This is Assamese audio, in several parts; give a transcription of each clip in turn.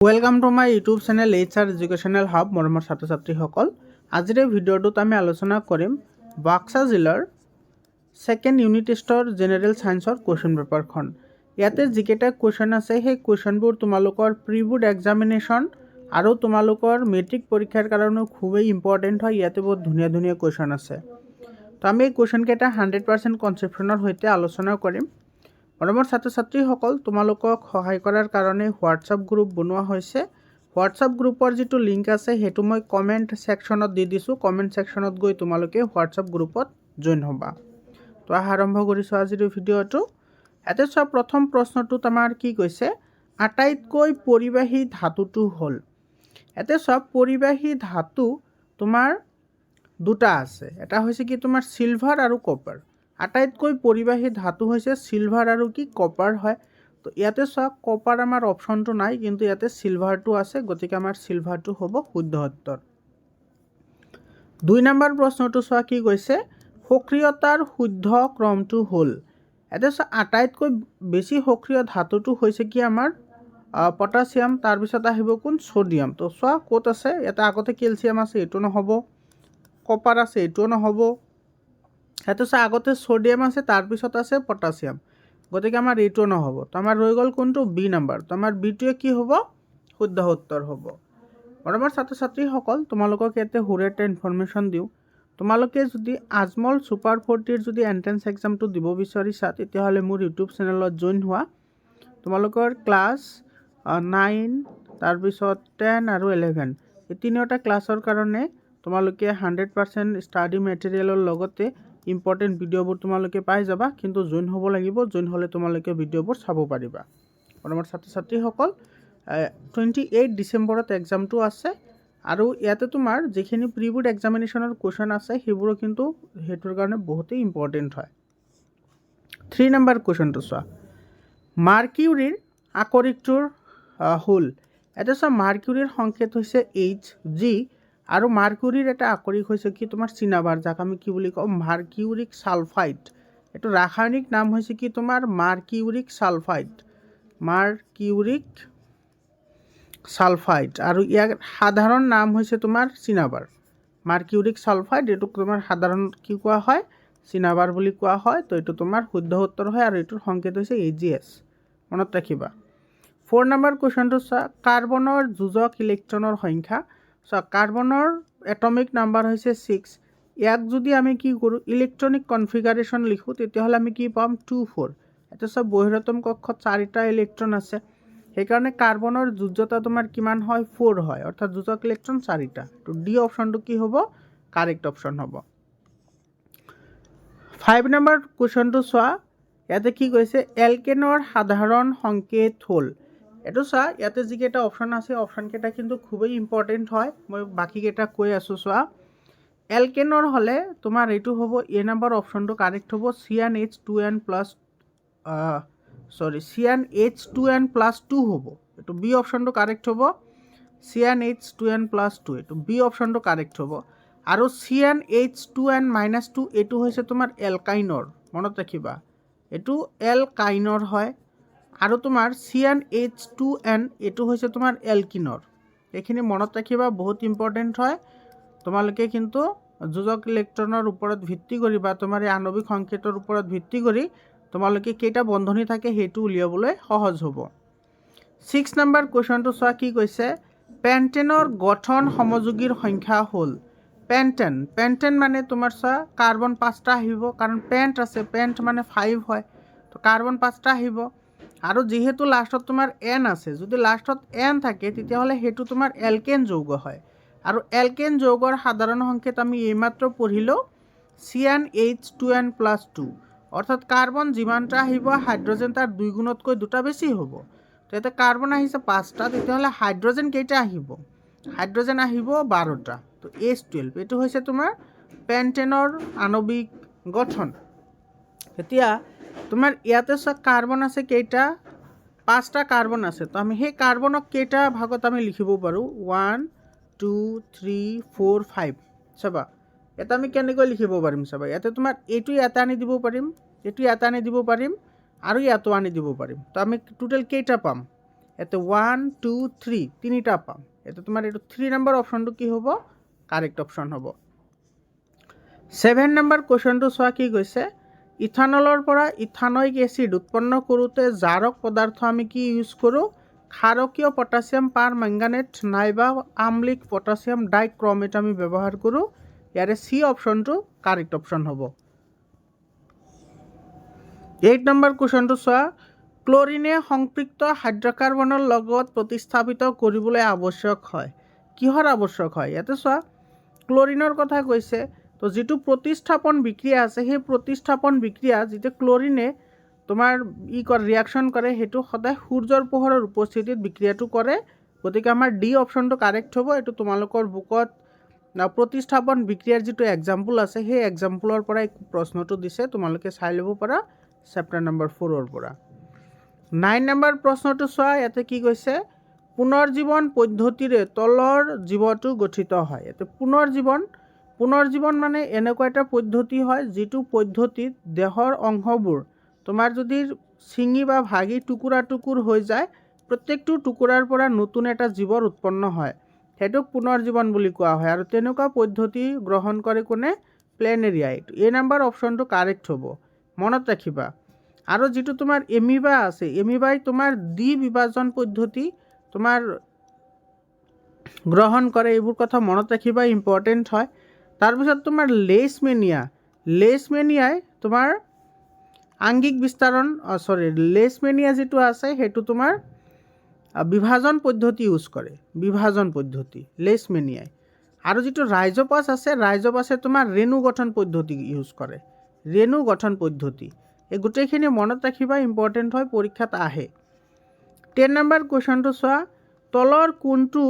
Welcome to my YouTube channel HR educational hub মৰমৰ ছাত্ৰ ছাত্ৰীসকল। আজিৰ এই ভিডিঅ'টোত আমি আলোচনা কৰিম বাক্সা জিলাৰ ছেকেণ্ড ইউনিট টেষ্টৰ জেনেৰেল ছায়েন্সৰ কুৱেশ্যন পেপাৰখন। ইয়াতে যিকেইটা কুৱেশ্যন আছে সেই কুৱেশ্যনবোৰ তোমালোকৰ প্ৰি বোৰ্ড এক্সামিনেশ্যন আৰু তোমালোকৰ মেট্ৰিক পৰীক্ষাৰ কাৰণেও খুবেই ইম্পৰ্টেণ্ট হয়। ইয়াতে বহুত ধুনীয়া ধুনীয়া কুৱেশ্যন আছে। তো আমি এই কুৱেশ্যনকেইটা 100% কনচেপ্টনৰ সৈতে আলোচনা কৰিম। মৰমৰ ছাত্ৰ ছাত্ৰীসকল, তোমালোকক সহায় কৰাৰ কাৰণে হোৱাটছআপ গ্ৰুপ বনোৱা হৈছে। হোৱাটছআপ গ্ৰুপৰ যিটো লিংক আছে সেইটো মই কমেণ্ট ছেকশ্যনত দি দিছোঁ। কমেণ্ট ছেকশ্যনত গৈ তোমালোকে হোৱাটছআপ গ্ৰুপত জইন হ'বা। তো আৰম্ভ কৰিছোঁ আজিৰ ভিডিঅ'টো। ইয়াতে চোৱা, প্ৰথম প্ৰশ্নটোত আমাৰ কি কৈছে, আটাইতকৈ পৰিবাহী ধাতুটো হ'ল। ইয়াতে চোৱা, পৰিবাহী ধাতু তোমাৰ দুটা আছে। এটা হৈছে কি তোমাৰ চিলভাৰ আৰু কপাৰ। আটাইতকৈ পৰিবাহী ধাতু হৈছে চিলভাৰ আৰু কি কপাৰ হয়। তো ইয়াতে চোৱা, কপাৰ আমাৰ অপশ্যনটো নাই, কিন্তু ইয়াতে চিলভাৰটো আছে, গতিকে আমাৰ চিলভাৰটো হ'ব শুদ্ধ উত্তৰ। 2 নম্বৰ প্ৰশ্নটো চোৱা কি কৈছে, সক্ৰিয়তাৰ শুদ্ধ ক্ৰমটো হ'ল। ইয়াতে চোৱা, আটাইতকৈ বেছি সক্ৰিয় ধাতুটো হৈছে কি আমাৰ পটাছিয়াম, তাৰপিছত আহিব কোন ছ'ডিয়াম। তো চোৱা ক'ত আছে, ইয়াতে আগতে কেলছিয়াম আছে, এইটো নহ'ব। কপাৰ আছে, এইটোও নহ'ব। সেইটো চোৱা, আগতে ছ'ডিয়াম আছে, তাৰপিছত আছে পটাছিয়াম, গতিকে আমাৰ এইটো নহ'ব। তো আমাৰ ৰৈ গ'ল কোনটো, বি নম্বৰ। তো আমাৰ বিটোৱে কি হ'ব, শুদ্ধ উত্তৰ হ'ব। মৰমৰ ছাত্ৰ ছাত্ৰীসকল, তোমালোকক ইয়াতে সৰু এটা ইনফৰমেশ্যন দিওঁ। তোমালোকে যদি আজমল ছুপাৰ 40ৰ যদি এণ্ট্ৰেন্স এক্সামটো দিব বিচাৰিছা, তেতিয়াহ'লে মোৰ ইউটিউব চেনেলত জইন হোৱা। তোমালোকৰ ক্লাছ 9, তাৰপিছত 10 আৰু 11 এই তিনিওটা ক্লাছৰ কাৰণে তোমালোকে 100% ষ্টাডি মেটেৰিয়েলৰ লগতে ইম্পৰ্টেণ্ট ভিডিঅ'বোৰ তোমালোকে পাই যাবা, কিন্তু জইন হ'ব লাগিব। জইন হ'লে তোমালোকে ভিডিঅ'বোৰ চাব পাৰিবা। মৰমৰ ছাত্ৰ ছাত্ৰীসকল, 28 ডিচেম্বৰত এক্সামটো আছে, আৰু ইয়াতে তোমাৰ যিখিনি প্ৰি বোৰ্ড এক্সামিনেশ্যনৰ কুৱেশ্যন আছে সেইবোৰো কিন্তু সেইটোৰ কাৰণে বহুতেই ইম্পৰ্টেণ্ট হয়। 3 নম্বৰ কুৱেশ্যনটো চোৱা, মাৰ্কিউৰীৰ আকৰিকটোৰ হ'ল। ইয়াতে চোৱা, মাৰ্কিউৰীৰ সংকেত হৈছে Hg, আৰু মাৰ্কিউৰীৰ এটা আকৰিক হৈছে কি তোমাৰ চিনাবাৰ, যাক আমি কি বুলি কওঁ, মাৰ্কিউৰিক ছালফাইড। এইটো ৰাসায়নিক নাম হৈছে কি তোমাৰ মাৰ্কিউৰিক ছালফাইড, মাৰ্কিউৰিক ছালফাইড, আৰু ইয়াৰ সাধাৰণ নাম হৈছে তোমাৰ চিনাবাৰ। মাৰ্কিউৰিক ছালফাইড, এইটোক তোমাৰ সাধাৰণ কি কোৱা হয়, চিনাবাৰ বুলি কোৱা হয়। তো এইটো তোমাৰ শুদ্ধ উত্তৰ হয়, আৰু এইটোৰ সংকেত হৈছে Ag। মনত ৰাখিবা। 4 নম্বৰ কুৱেশ্যনটো চোৱা, কাৰ্বনৰ যোজক ইলেক্ট্ৰনৰ সংখ্যা। চোৱা, কাৰ্বনৰ এটমিক নাম্বাৰ হৈছে 6। ইয়াক যদি আমি কি কৰোঁ, ইলেক্ট্ৰনিক কনফিগাৰেশ্যন লিখোঁ, তেতিয়াহ'লে আমি কি পাম, 2 4। এতিয়া চোৱা, বহিৰাতম কক্ষত 4টা ইলেক্ট্ৰন আছে, সেইকাৰণে কাৰ্বনৰ যোজ্যতা তোমাৰ কিমান হয়, 4 হয়, অৰ্থাৎ যোজক ইলেক্ট্ৰন 4টা। তো ডি অপশ্যনটো কি হ'ব, কাৰেক্ট অপশ্যন হ'ব। 5 নম্বৰ কুৱেশ্যনটো চোৱা, ইয়াতে কি কৈছে, এলকেনৰ সাধাৰণ সংকেত হ'ল। এইটো চোৱা, ইয়াতে যিকেইটা অপশ্যন আছে অপশ্যনকেইটা কিন্তু খুবেই ইম্পৰ্টেণ্ট হয়। মই বাকীকেইটা কৈ আছোঁ। চোৱা, এলকেনৰ হ'লে তোমাৰ এইটো হ'ব, এ নম্বৰ অপশ্যনটো কাৰেক্ট হ'ব, CnH2n+2 হ'ব। এইটো বি অপশ্যনটো কাৰেক্ট হ'ব, CnH2n+2, এইটো বি অপশ্যনটো কাৰেক্ট হ'ব। আৰু CnH2n-2 এইটো হৈছে তোমাৰ এলকাইনৰ, মনত ৰাখিবা, এইটো এলকাইনৰ হয়। আৰু তোমাৰ CnH2n এইটো হৈছে তোমাৰ এলকিনৰ। এইখিনি মনত ৰাখিবা, বহুত ইম্পৰ্টেণ্ট হয়। তোমালোকে কিন্তু যোজক ইলেক্ট্ৰনৰ ওপৰত ভিত্তি কৰি বা তোমাৰ এই আণৱিক সংকেতৰ ওপৰত ভিত্তি কৰি তোমালোকে কেইটা বন্ধনী থাকে সেইটো উলিয়াবলৈ সহজ হ'ব। 6 নম্বৰ কুৱেশ্যনটো চোৱা, কি কৈছে, পেণ্টেনৰ গঠন সমযোগীৰ সংখ্যা হ'ল। পেণ্টেন মানে তোমাৰ চোৱা, কাৰ্বন 5টা আহিব, কাৰণ পেণ্ট আছে, পেণ্ট মানে 5 হয়, তো কাৰ্বন 5টা আহিব। আৰু যিহেতু লাষ্টত তোমাৰ এন আছে, যদি লাষ্টত এন থাকে তেতিয়াহ'লে সেইটো তোমাৰ এলকেন যৌগ হয়। আৰু এলকেন যৌগৰ সাধাৰণ সংকেত আমি এইমাত্ৰ পঢ়িলোঁ, CnH2n+2, অৰ্থাৎ কাৰ্বন যিমানটা আহিব, হাইড্ৰজেন তাৰ 2 গুণতকৈ 2টা বেছি হ'ব। তো ইয়াতে কাৰ্বন আহিছে 5টা, তেতিয়াহ'লে হাইড্ৰজেন কেইটা আহিব, হাইড্ৰজেন আহিব 12টা। তো H12, এইটো হৈছে তোমাৰ পেণ্টেনৰ আণৱিক গঠন। এতিয়া তোমাৰ ইয়াতে চোৱা, কাৰ্বন আছে কেইটা, 5টা কাৰ্বন আছে। তো আমি সেই কাৰ্বনক কেইটা ভাগত আমি লিখিব পাৰোঁ, 1 2 3 4 5। চাবা, এটা আমি কেনেকৈ লিখিব পাৰিম, চাবা, ইয়াতে তোমাৰ এইটো ইয়াতে আনি দিব পাৰিম, এইটো ইয়াতে আনি দিব পাৰিম, আৰু ইয়াতো আনি দিব পাৰিম। তো আমি টোটেল কেইটা পাম, ইয়াতে 1 2 3 তিনিটা পাম ইয়াতে তোমাৰ এইটো 3 নম্বৰ অপশ্যনটো কি হ'ব কাৰেক্ট অপশ্যন হ'ব 7 নম্বৰ কুৱেশ্যনটো চোৱা কি কৈছে ইথানলৰ পৰা ইথানয়িক এচিড উৎপন্ন কৰোঁতে জাৰক পদাৰ্থ আমি কি ইউজ কৰোঁ ক্ষাৰকীয় পটাছিয়াম পাৰ মেংগানেট নাইবা আম্লিক পটাছিয়াম ডাইক্ৰমেট আমি ব্যৱহাৰ কৰোঁ ইয়াৰে সি অপশ্যনটো কাৰেক্ট অপশ্যন হ'ব 8 নম্বৰ কুৱেশ্যনটো চোৱা ক্লৰিনে সংপৃক্ত হাইড্ৰকাৰ্বনৰ লগত প্ৰতিস্থাপিত কৰিবলৈ আৱশ্যক হয় কিহৰ আৱশ্যক হয় ইয়াতে চোৱা ক্লৰিনৰ কথা কৈছে তো যিটো প্ৰতিস্থাপন বিক্ৰিয়া আছে সেই প্ৰতিস্থাপন বিক্ৰিয়া যিটো ক্লৰিনে তোমাৰ ৰিয়াকশ্যন কৰে সেইটো সদায় সূৰ্যৰ পোহৰৰ উপস্থিতিত বিক্ৰিয়াটো কৰে গতিকে আমাৰ ডি অপশ্যনটো কাৰেক্ট হ'ব এইটো তোমালোকৰ বুকত প্ৰতিস্থাপন বিক্ৰিয়াৰ যিটো এক্সাম্পল আছে সেই এক্সাম্পলৰ পৰা এই প্ৰশ্নটো দিছে তোমালোকে চাই ল'ব পাৰা চেপ্টাৰ নম্বৰ 4ৰ পৰা 9 নম্বৰ প্ৰশ্নটো চোৱা ইয়াতে কি কৈছে পুনৰ্জীৱন পদ্ধতিৰে তলৰ জীৱটো গঠিত হয় ইয়াতে পুনৰ্জীৱন মানে এনেকুৱা এটা পদ্ধতি হয় যিটো পদ্ধতিত দেহৰ অংশবোৰ তোমাৰ যদি ছিঙি বা ভাগি টুকুৰা হৈ যায় প্ৰত্যেকটো টুকুৰাৰ পৰা নতুন এটা জীৱৰ উৎপন্ন হয় সেইটোক পুনৰ্জীৱন বুলি কোৱা হয় আৰু তেনেকুৱা পদ্ধতি গ্ৰহণ কৰে কোনে প্লেনেৰিয়াই এই নম্বৰ অপশ্যনটো কাৰেক্ট হ'ব মনত ৰাখিবা আৰু যিটো তোমাৰ এমিবা আছে এমিবাই তোমাৰ দ্বি বিভাজন পদ্ধতি তোমাৰ গ্ৰহণ কৰে এইবোৰ কথা মনত ৰাখিবা ইম্পৰ্টেণ্ট হয় তাৰপিছত তোমাৰ লেছমেনিয়াই তোমাৰ আংগিক বিস্তাৰণ লেছমেনিয়া যিটো আছে সেইটো তোমাৰ বিভাজন পদ্ধতি ইউজ কৰে বিভাজন পদ্ধতি লেছমেনিয়াই আৰু যিটো ৰাইজোপাছ আছে ৰাইজোপাছে তোমাৰ ৰেণু গঠন পদ্ধতি ইউজ কৰে ৰেণু গঠন পদ্ধতি এই গোটেইখিনি মনত ৰাখিবা ইম্পৰ্টেণ্ট হয় পৰীক্ষাত আহে 10 নম্বৰ কুৱেশ্যনটো চোৱা তলৰ কোনটো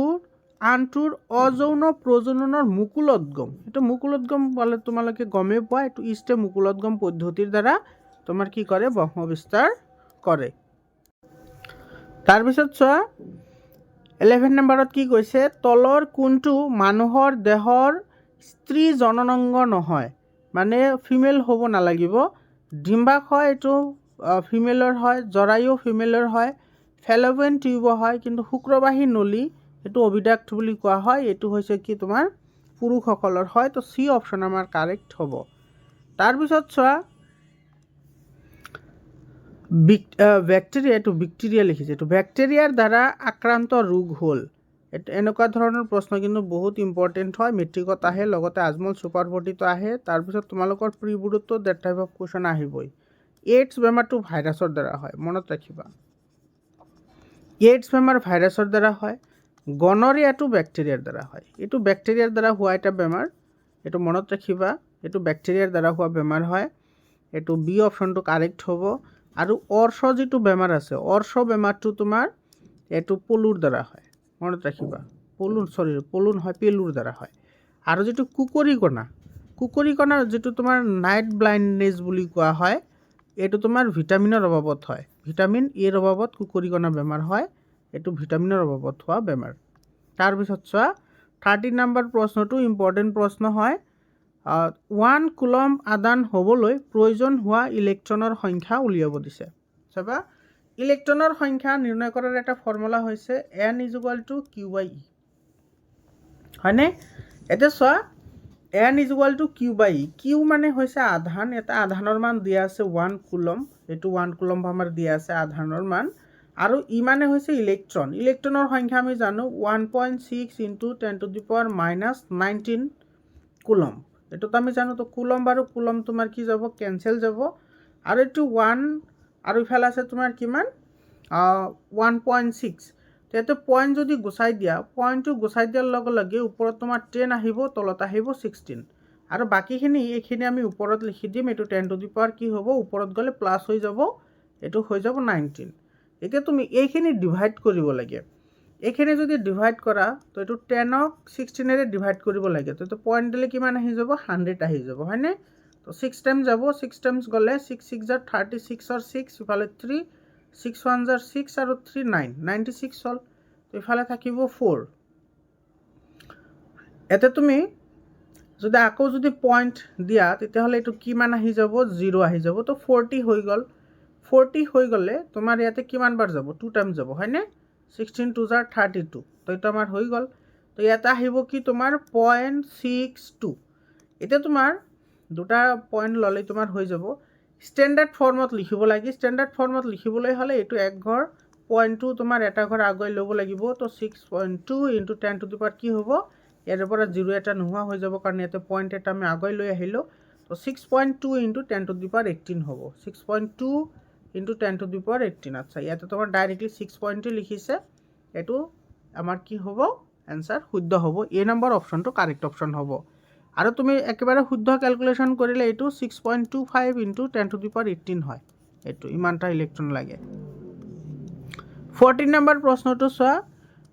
আনটোৰ অযৌন প্ৰজননৰ মুকুলোদ্গম এইটো মুকুলোদ্গম বলে তোমালোকে গমেই পোৱা এইটো ইষ্টে মুকুলোদ্গম পদ্ধতিৰ দ্বাৰা তোমাৰ কি কৰে বংশ বিস্তাৰ কৰে তাৰপিছত চোৱা 11 নম্বৰত কি কৈছে তলৰ কোনটো মানুহৰ দেহৰ স্ত্ৰী জননাংগ নহয় মানে ফিমেল হ'ব নালাগিব ডিম্বাশয় এইটো ফিমেলৰ হয় জৰায়ু ফিমেলৰ হয় ফেলোপিয়ান টিউব হয় কিন্তু শুক্ৰবাহী নলী এইটো অভিডাক্ট বুলি কোৱা হয় এইটো হৈছে কি তোমাৰ পুৰুষসকলৰ হয় তো সি অপশ্যন আমাৰ কাৰেক্ট হ'ব তাৰপিছত চোৱা বেক্টেৰিয়া লিখিছে এইটো বেক্টেৰিয়াৰ দ্বাৰা আক্ৰান্ত ৰোগ হ'ল এনেকুৱা ধৰণৰ প্ৰশ্ন কিন্তু বহুত ইম্পৰ্টেণ্ট হয় মেট্ৰিকত আহে লগতে আজমল ছুপাৰ 40টো আহে তাৰপিছত তোমালোকৰ প্ৰি বোৰ্ডতো ডেট টাইপ অফ কুৱেশ্যন আহিবই এইডছ বেমাৰটো ভাইৰাছৰ দ্বাৰা হয় মনত ৰাখিবা এইডছ বেমাৰ ভাইৰাছৰ দ্বাৰা হয় গনৰিয়াটো বেক্টেৰিয়াৰ দ্বাৰা হয় এইটো বেক্টেৰিয়াৰ দ্বাৰা হোৱা এটা বেমাৰ এইটো মনত ৰাখিবা এইটো বেক্টেৰিয়াৰ দ্বাৰা হোৱা বেমাৰ হয় এইটো বি অপশ্যনটো কাৰেক্ট হ'ব আৰু অৰ্শ যিটো বেমাৰ আছে অৰ্শ বেমাৰটো তোমাৰ এইটো পলুৰ দ্বাৰা হয় মনত ৰাখিবা পলু নহয় পেলুৰ দ্বাৰা হয় আৰু যিটো কুকুৰিকণা যিটো তোমাৰ নাইট ব্লাইণ্ডনেছ বুলি কোৱা হয় এইটো তোমাৰ ভিটামিনৰ অভাৱত হয় ভিটামিন এৰ অভাৱত কুকুৰিকণা বেমাৰ হয় এইটো ভিটামিনৰ অভাৱত হোৱা বেমাৰ তাৰপিছত চোৱা 13 নম্বৰ প্ৰশ্নটো ইম্পৰ্টেণ্ট প্ৰশ্ন হয় 1 কুলম্ব আদান হ'বলৈ প্ৰয়োজন হোৱা ইলেক্ট্ৰনৰ সংখ্যা উলিয়াব দিছে চাবা ইলেক্ট্ৰনৰ সংখ্যা নিৰ্ণয় কৰাৰ এটা ফৰ্মুলা হৈছে n = q/e হয়নে এতিয়া চোৱা n = q/e q মানে হৈছে আধান এটা আধানৰ মান দিয়া আছে 1 কুলম্ব এইটো 1 কুলম্ব আমাৰ দিয়া আছে আধানৰ মান আৰু ই মানে হৈছে ইলেক্ট্ৰনৰ সংখ্যা আমি জানো 1.6 × 10⁻⁻19 কুলম্ব এইটোত আমি জানো তো কুলম্ব আৰু কুলম্ব তোমাৰ কি যাব কেনসেল যাব আৰু এইটো 1 আৰু ইফালে আছে তোমাৰ কিমান 1.6 তেতে পইণ্ট যদি গুচাই দিয়া পইণ্টটো গুচাই দিয়াৰ লগে লগে ওপৰত তোমাৰ 10 আহিব তলত আহিব 16 আৰু বাকিখিনি এইখিনি আমি ওপৰত লিখি দিম এইটো 10⁻⁻ কি হ'ব ওপৰত গ'লে প্লাছ হৈ যাব এইটো হৈ যাব 19 এতিয়া তুমি এইখিনি ডিভাইড কৰিব লাগে এইখিনি যদি ডিভাইড কৰা তো এইটো 10ক 16 ডিভাইড কৰিব লাগে তো পইণ্ট দিলে কিমান আহি যাব 100 আহি যাব হয়নে তো 6 টাইম যাব 6 টাইমছ গ'লে 6 6 * 36 और 6 ইফালে 3 6 1 * 6 আৰু 3 9 96 হ'ল তো ইফালে থাকিব 4 এতে তুমি যদি আকৌ যদি পইণ্ট দিয়া তেতিয়াহ'লে এইটো কিমান আহি যাব 0 আহি যাব তো 40 হৈ গ'ল 40 হৈ গ'লে তোমাৰ ইয়াতে কিমান বাৰ যাব 2 টাইম যাব হয়নে 16 2 জাৰ 32, তো এইটো আমাৰ হৈ গ'ল। তো ইয়াতে আহিব কি তোমাৰ 0.62। এতিয়া তোমাৰ দুটা পইণ্ট ল'লে তোমাৰ হৈ যাব। ষ্টেণ্ডাৰ্ড ফৰ্মত লিখিব লাগে। ষ্টেণ্ডাৰ্ড ফৰ্মত লিখিবলৈ হ'লে এইটো এক ঘৰ পইণ্টটো তোমাৰ এটা ঘৰ আগুৱাই ল'ব লাগিব। তো 6.2 × 10⁻⁴ কি হ'ব, ইয়াৰ পৰা 0 এটা নোহোৱা হৈ যাব, কাৰণ ইয়াতে পইণ্ট এটা আমি আগুৱাই লৈ আহিলোঁ। তো 6.2 × 10⁻18 হ'ব। 6.2 × 10⁻18। আচ্ছা, ইয়াতে তোমাৰ ডাইৰেক্টলি 6 লিখিছে, এইটো আমাৰ কি হ'ব, এনচাৰ শুদ্ধ হ'ব। এ নম্বৰ অপশ্যনটো কাৰেক্ট অপশ্যন হ'ব। আৰু তুমি একেবাৰে শুদ্ধ কেলকুলেশ্যন কৰিলে এইটো 6.25 × 10⁻18 হয়। এইটো ইমানটা ইলেক্ট্ৰন লাগে। 14 নম্বৰ প্ৰশ্নটো চোৱা,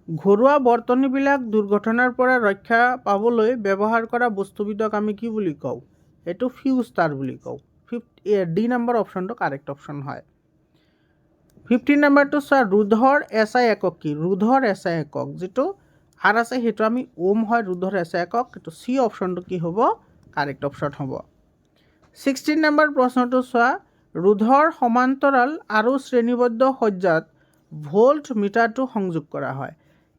ঘৰুৱা বৰ্তনীবিলাক দুৰ্ঘটনাৰ পৰা ৰক্ষা পাবলৈ ব্যৱহাৰ কৰা বস্তুবিধক আমি কি বুলি কওঁ? এইটো ফিউজ তাৰ বুলি কওঁ। ডি নম্বৰ অপশ্যনটো কাৰেক্ট অপশ্যন হয়। 15 নম্বৰটো চোৱা, ৰোধৰ এছআই একক কি? ৰোধৰ এছআই একক যিটো আৰ আছে সেইটো আমি ওম হয়। ৰোধৰ এছআই একক এইটো চি অপশ্যনটো কি হ'ব, কাৰেক্ট অপশ্যন হ'ব। 16 নম্বৰ প্ৰশ্নটো চোৱা, ৰোধৰ সমান্তৰাল আৰু শ্ৰেণীবদ্ধ সজ্জাত ভোল্ট মিটাৰটো সংযোগ কৰা হয়।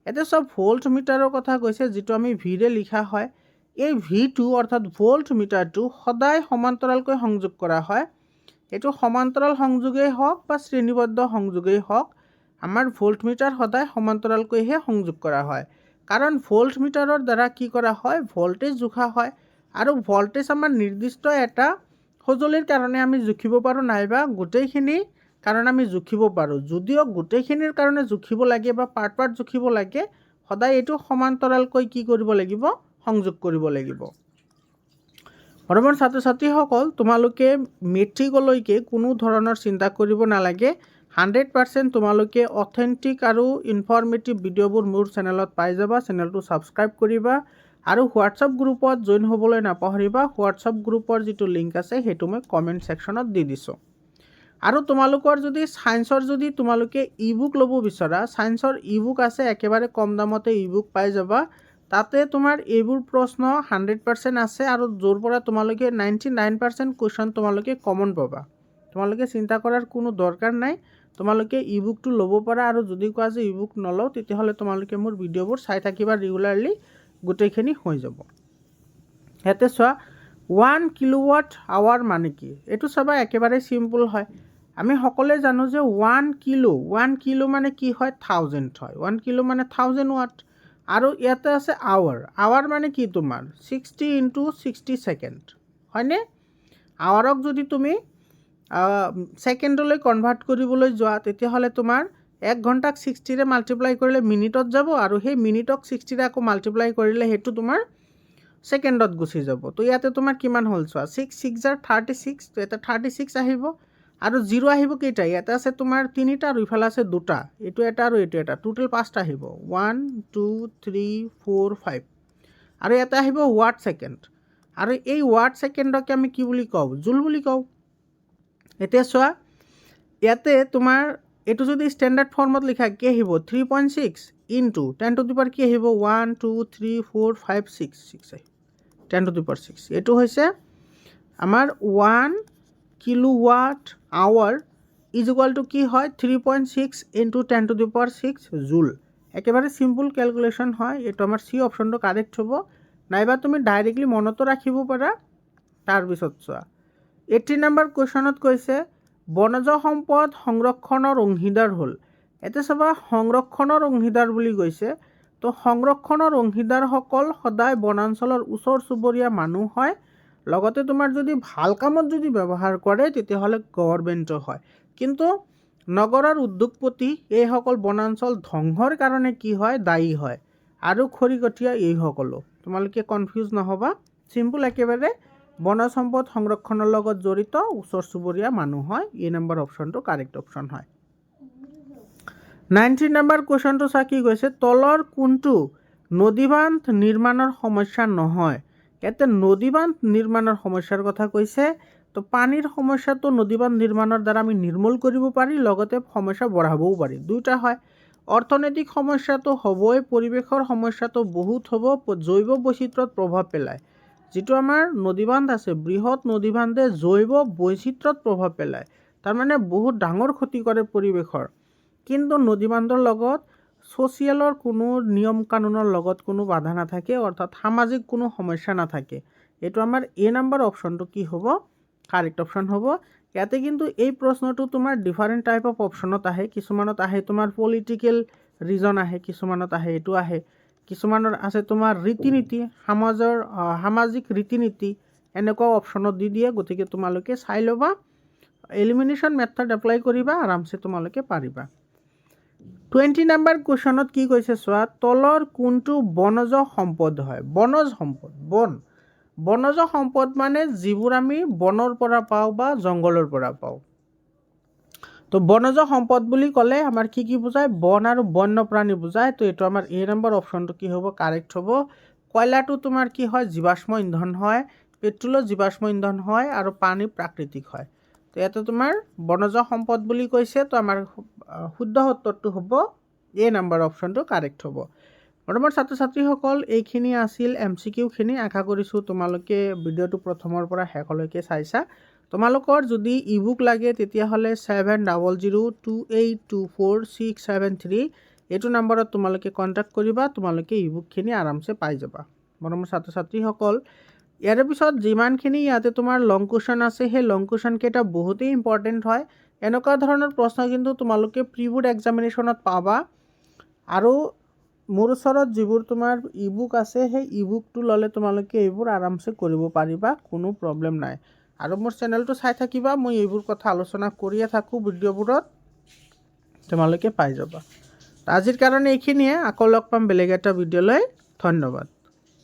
এতিয়া চব ভোল্ট মিটাৰৰ কথা কৈছে, যিটো আমি ভিৰে লিখা হয়। এই ভিটো অৰ্থাৎ ভোল্ট মিটাৰটো সদায় সমান্তৰালকৈ সংযোগ কৰা হয়। এইটো সমান্তৰাল সংযোগেই হওক বা শ্ৰেণীবদ্ধ সংযোগেই হওক, আমাৰ ভোল্ট মিটাৰ সদায় সমান্তৰালকৈহে সংযোগ কৰা হয়। কাৰণ ভোল্ট মিটাৰৰ দ্বাৰা কি কৰা হয়, ভোল্টেজ জোখা হয়। আৰু ভোল্টেজ আমাৰ নিৰ্দিষ্ট এটা সঁজুলিৰ কাৰণে আমি জুখিব পাৰোঁ, নাইবা গোটেইখিনি কাৰণে আমি জুখিব পাৰোঁ। যদিও গোটেইখিনিৰ কাৰণে জুখিব লাগে বা পাৰ্ট পাৰ্ট জুখিব লাগে, সদায় এইটো সমান্তৰালকৈ কি কৰিব লাগিব, সংযোগ কৰিব লাগিব। মৰমৰ ছাত্ৰ ছাত্ৰীসকল, তোমালোকে মেট্ৰিকলৈকে কোনো ধৰণৰ চিন্তা কৰিব নালাগে। 100% তোমালোকে অথেণ্টিক আৰু ইনফৰ্মেটিভ ভিডিঅ'বোৰ মোৰ চেনেলত পাই যাবা। চেনেলটো ছাবস্ক্ৰাইব কৰিবা আৰু হোৱাটছআপ গ্ৰুপত জইন হ'বলৈ নাপাহৰিবা। হোৱাটছআপ গ্ৰুপৰ যিটো লিংক আছে সেইটো মই কমেণ্ট ছেকশ্যনত দি দিছোঁ। আৰু তোমালোকৰ যদি ছায়েন্সৰ যদি তোমালোকে ই বুক ল'ব বিচৰা, ছায়েন্সৰ ই বুক আছে, একেবাৰে কম দামতে ই বুক পাই যাবা। তাতে তোমাৰ এইবোৰ প্ৰশ্ন 100% আছে, আৰু য'ৰ পৰা তোমালোকে 99% কুৱেশ্যন তোমালোকে কমন পাবা। তোমালোকে চিন্তা কৰাৰ কোনো দৰকাৰ নাই। তোমালোকে ই বুকটো ল'ব পাৰা, আৰু যদি কোৱা যে ই বুক নলওঁ, তেতিয়াহ'লে তোমালোকে মোৰ ভিডিঅ'বোৰ চাই থাকিবা ৰেগুলাৰলি, গোটেইখিনি হৈ যাব। ইয়াতে চোৱা, 1 কিলোৱাট আৱাৰ মানে কি? এইটো চাবা, একেবাৰে চিম্পল হয়। আমি সকলোৱে জানো যে 1 কিলো মানে কি হয়, 1000 হয়। 1 কিলো মানে 1000 ৱাট। আৰু ইয়াতে আছে আৱাৰ। আৱাৰ মানে কি তোমাৰ 60 × 60 ছেকেণ্ড, হয়নে? আৱাৰক যদি তুমি ছেকেণ্ডলৈ কনভাৰ্ট কৰিবলৈ যোৱা, তেতিয়াহ'লে তোমাৰ 1 ঘণ্টাক 60ৰে মাল্টিপ্লাই কৰিলে মিনিটত যাব, আৰু সেই মিনিটক 60ৰে আকৌ মাল্টিপ্লাই কৰিলে সেইটো তোমাৰ ছেকেণ্ডত গুচি যাব। তো ইয়াতে তোমাৰ কিমান হ'ল চোৱা, 6 6 জাৰ 36, তো এটা 36 আহিব। আৰু 0 আহিব কেইটা? ইয়াতে আছে তোমাৰ 3টা আৰু ইফালে আছে 2টা। এইটো এটা আৰু এইটো এটা, টোটেল 5টা আহিব। 1 2 3 4 5। আৰু ইয়াতে আহিব ৱাট ছেকেণ্ড। আৰু এই ৱাট ছেকেণ্ডকে আমি কি বুলি কওঁ, জুল বুলি কওঁ। এতিয়া চোৱা, ইয়াতে তোমাৰ এইটো যদি ষ্টেণ্ডাৰ্ড ফৰ্মত লিখা কি আহিব, 3.6 × 10⁻⁴ কি আহিব, 1 2 3 4 5 6 6 আহিব, 10⁻⁶। এইটো হৈছে আমাৰ 1 কিলোৱাট আৱাৰ = কি হয়, 3.6 × 10⁻⁶ জুল। একেবাৰে চিম্পল কেলকুলেশ্যন হয়। এইটো আমাৰ চি অপশ্যনটো কাৰেক্ট হ'ব, নাইবা তুমি ডাইৰেক্টলি মনতো ৰাখিব পাৰা। তাৰপিছত চোৱা, 18 নম্বৰ কুৱেশ্যনত কৈছে, বনজ সম্পদ সংৰক্ষণৰ অংশীদাৰ হ'ল। এতিয়া চাবা, সংৰক্ষণৰ অংশীদাৰ বুলি কৈছে, তো সংৰক্ষণৰ অংশীদাৰসকল সদায় বনাঞ্চলৰ ওচৰ চুবুৰীয়া মানুহ হয়। লগতে তোমাৰ যদি ভাল কামত যদি ব্যৱহাৰ কৰে, তেতিয়াহ'লে গভৰ্ণমেণ্টো হয়। কিন্তু নগৰৰ উদ্যোগপতি এইসকল বনাঞ্চল ধ্বংসৰ কাৰণে কি হয়, দায়ী হয়। আৰু খৰিকটীয়া এইসকলো। তোমালোকে কনফিউজ নহ'বা, চিম্পল একেবাৰে। বনজ সম্পদ সংৰক্ষণৰ লগত জড়িত ওচৰ চুবুৰীয়া মানুহ হয়। এ নম্বৰ অপশ্যনটো কাৰেক্ট অপশ্যন হয়। 19 নম্বৰ কুৱেশ্যনটো চা কি কৈছে, তলৰ কোনটো নদীবান্ধ নিৰ্মাণৰ সমস্যা নহয়? ইয়াতে নদীবান্ধ নিৰ্মাণৰ সমস্যাৰ কথা কৈছে। তো পানীৰ সমস্যাটো নদীবান্ধ নিৰ্মাণৰ দ্বাৰা আমি নিৰ্মূল কৰিব পাৰি, লগতে সমস্যা বঢ়াবও পাৰি, দুয়োটা হয়। অৰ্থনৈতিক সমস্যাটো হ'বই, পৰিৱেশৰ সমস্যাটো বহুত হ'ব, জৈৱ বৈচিত্ৰ্যত প্ৰভাৱ পেলায়। যিটো আমাৰ নদীবান্ধ আছে, বৃহৎ নদীবান্ধে জৈৱ বৈচিত্ৰ্যত প্ৰভাৱ পেলায়, তাৰমানে বহুত ডাঙৰ ক্ষতি কৰে পৰিৱেশৰ। কিন্তু নদীবান্ধৰ লগত ছ'চিয়েলৰ কোনো নিয়ম কানুনৰ লগত কোনো বাধা নাথাকে, অৰ্থাৎ সামাজিক কোনো সমস্যা নাথাকে। এইটো আমাৰ এ নাম্বাৰ অপশ্যনটো কি হ'ব, কাৰেক্ট অপশ্যন হ'ব। ইয়াতে কিন্তু এই প্ৰশ্নটো তোমাৰ ডিফাৰেণ্ট টাইপ অফ অপশ্যনত আহে। কিছুমানত আহে তোমাৰ পলিটিকেল ৰিজন আহে, কিছুমানত আহে এইটো আহে, কিছুমানৰ আছে তোমাৰ ৰীতি নীতি, সামাজিক ৰীতি নীতি, এনেকুৱা অপশ্যনত দি দিয়ে। গতিকে তোমালোকে চাই ল'বা, এলিমিনেশ্যন মেথড এপ্লাই কৰিবা, আৰামছে তোমালোকে পাৰিবা। 20 নম্বৰ কুৱেশ্যনত কি কৈছে চোৱা, তলৰ কোনটো বনজ সম্পদ হয়? বনজ সম্পদ, বনজ সম্পদ মানে যিবোৰ আমি বনৰ পৰা পাওঁ বা জংঘলৰ পৰা পাওঁ। তো বনজ সম্পদ বুলি ক'লে আমাৰ কি বুজায়? বন আৰু বন্যপ্ৰাণী বুজায়। তো এইটো আমাৰ এ নম্বৰ অপশ্যনটো কি হ'ব, কাৰেক্ট হ'ব। কয়লাটো তোমাৰ কি হয়? জীৱাশ্ম ইন্ধন হয়, পেট্ৰলো জীৱাশ্ম ইন্ধন হয়, আৰু পানী প্ৰাকৃতিক হয়। তো ইয়াতে তোমাৰ বনজ সম্পদ বুলি কৈছে, তো আমাৰ শুদ্ধ উত্তৰটো হ'ব এ নম্বৰ অপশ্যনটো কাৰেক্ট হ'ব। মৰমৰ ছাত্ৰ ছাত্ৰীসকল, এইখিনি আছিল MCQখিনি। আশা কৰিছোঁ তোমালোকে ভিডিঅ'টো প্ৰথমৰ পৰা শেষলৈকে চাইছা। তোমালোকৰ যদি ই বুক লাগে তেতিয়াহ'লে 7002824673 এইটো নম্বৰত তোমালোকে কণ্টেক্ট কৰিবা, তোমালোকে ই বুকখিনি আৰামছে পাই যাবা। মৰমৰ ছাত্ৰ ছাত্ৰীসকল, ইয়াৰ পিছত যিমানখিনি ইয়াতে তোমাৰ লং কুৱেশ্যন আছে, সেই লং কুৱেশ্যনকেইটা বহুতেই ইম্পৰ্টেণ্ট হয়। এনেকুৱা ধৰণৰ প্ৰশ্ন কিন্তু তোমালোকে প্ৰি বোৰ্ড এক্সামিনেশ্যনত পাবা। আৰু মোৰ ওচৰত যিবোৰ তোমাৰ ই বুক আছে, সেই ই বুকটো ল'লে তোমালোকে এইবোৰ আৰামছে কৰিব পাৰিবা, কোনো প্ৰব্লেম নাই। আৰু মোৰ চেনেলটো চাই থাকিবা, মই এইবোৰ কথা আলোচনা কৰিয়ে থাকোঁ ভিডিঅ'বোৰত, তোমালোকে পাই যাবা। আজিৰ কাৰণে এইখিনিয়ে, আকৌ লগ পাম বেলেগ এটা ভিডিঅ'লৈ। ধন্যবাদ।